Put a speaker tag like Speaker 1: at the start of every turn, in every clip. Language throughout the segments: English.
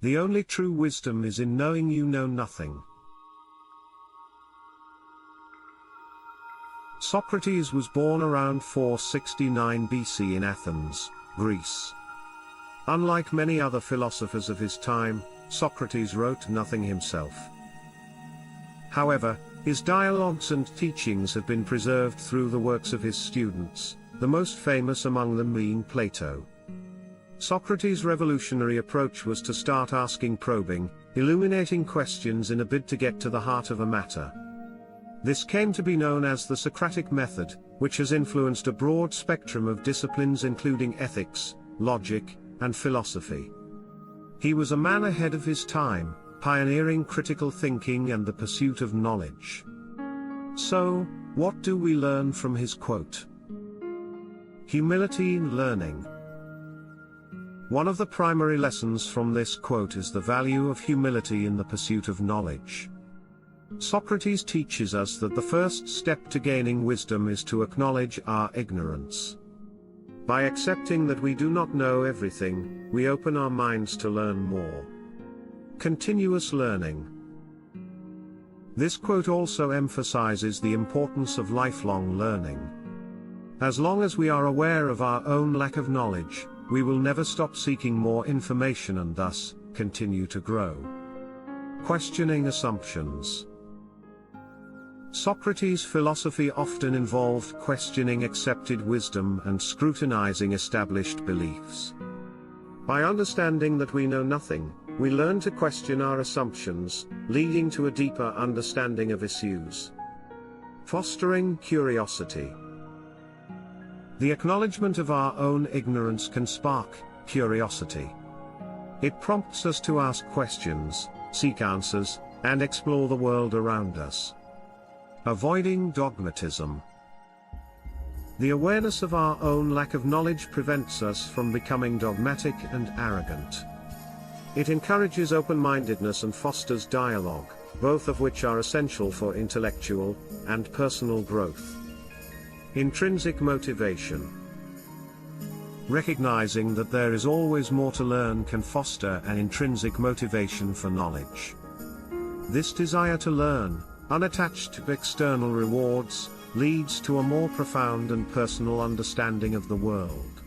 Speaker 1: The only true wisdom is in knowing you know nothing. Socrates was born around 469 BC in Athens, Greece. Unlike many other philosophers of his time, Socrates wrote nothing himself. However, his dialogues and teachings have been preserved through the works of his students, the most famous among them being Plato. Socrates' revolutionary approach was to start asking probing, illuminating questions in a bid to get to the heart of a matter. This came to be known as the Socratic method, which has influenced a broad spectrum of disciplines including ethics, logic, and philosophy. He was a man ahead of his time, pioneering critical thinking and the pursuit of knowledge. So, what do we learn from his quote? Humility in learning. One of the primary lessons from this quote is the value of humility in the pursuit of knowledge. Socrates teaches us that the first step to gaining wisdom is to acknowledge our ignorance. By accepting that we do not know everything, we open our minds to learn more. Continuous learning. This quote also emphasizes the importance of lifelong learning. As long as we are aware of our own lack of knowledge, we will never stop seeking more information and thus, continue to grow. Questioning assumptions. Socrates' philosophy often involved questioning accepted wisdom and scrutinizing established beliefs. By understanding that we know nothing, we learn to question our assumptions, leading to a deeper understanding of issues. Fostering curiosity. The acknowledgement of our own ignorance can spark curiosity. It prompts us to ask questions, seek answers, and explore the world around us. Avoiding dogmatism. The awareness of our own lack of knowledge prevents us from becoming dogmatic and arrogant. It encourages open-mindedness and fosters dialogue, both of which are essential for intellectual and personal growth. Intrinsic motivation. Recognizing that there is always more to learn can foster an intrinsic motivation for knowledge. This desire to learn, unattached to external rewards, leads to a more profound and personal understanding of the world.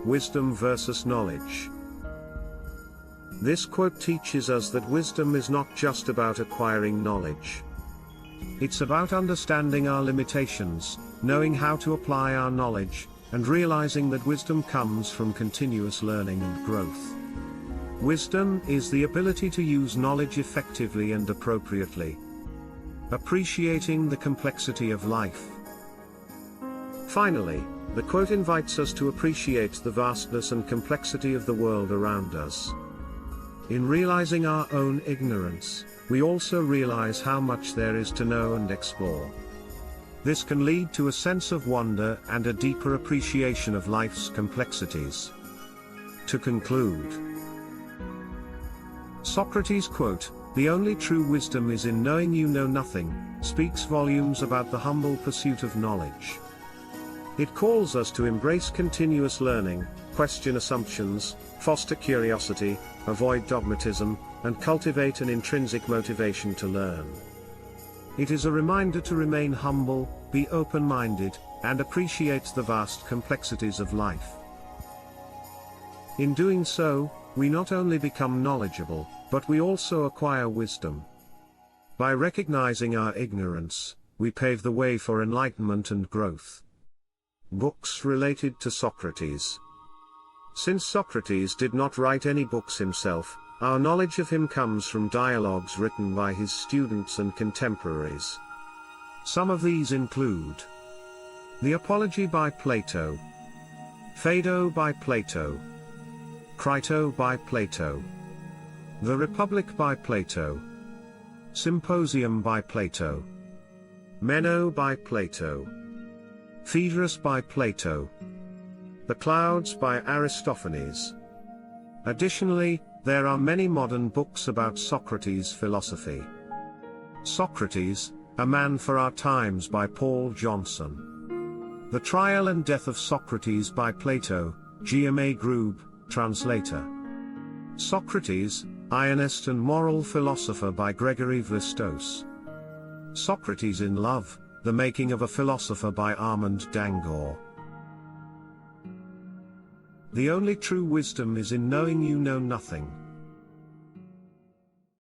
Speaker 1: Wisdom versus knowledge. This quote teaches us that wisdom is not just about acquiring knowledge. It's about understanding our limitations, knowing how to apply our knowledge, and realizing that wisdom comes from continuous learning and growth. Wisdom is the ability to use knowledge effectively and appropriately. Appreciating the complexity of life. Finally, the quote invites us to appreciate the vastness and complexity of the world around us. In realizing our own ignorance, we also realize how much there is to know and explore. This can lead to a sense of wonder and a deeper appreciation of life's complexities. To conclude, Socrates' quote, "The only true wisdom is in knowing you know nothing," speaks volumes about the humble pursuit of knowledge. It calls us to embrace continuous learning, question assumptions, foster curiosity, avoid dogmatism, and cultivate an intrinsic motivation to learn. It is a reminder to remain humble, be open-minded, and appreciate the vast complexities of life. In doing so, we not only become knowledgeable, but we also acquire wisdom. By recognizing our ignorance, we pave the way for enlightenment and growth. Books related to Socrates. Since Socrates did not write any books himself, our knowledge of him comes from dialogues written by his students and contemporaries. Some of these include The Apology by Plato, Phaedo by Plato, Crito by Plato, The Republic by Plato, Symposium by Plato, Meno by Plato, Phaedrus by Plato, The Clouds by Aristophanes. Additionally, there are many modern books about Socrates' philosophy. Socrates, A Man for Our Times by Paul Johnson. The Trial and Death of Socrates by Plato, G.M.A. Grube, translator. Socrates, Ionist and Moral Philosopher by Gregory Vlastos. Socrates in Love, The Making of a Philosopher by Armand Dangour. The only true wisdom is in knowing you know nothing.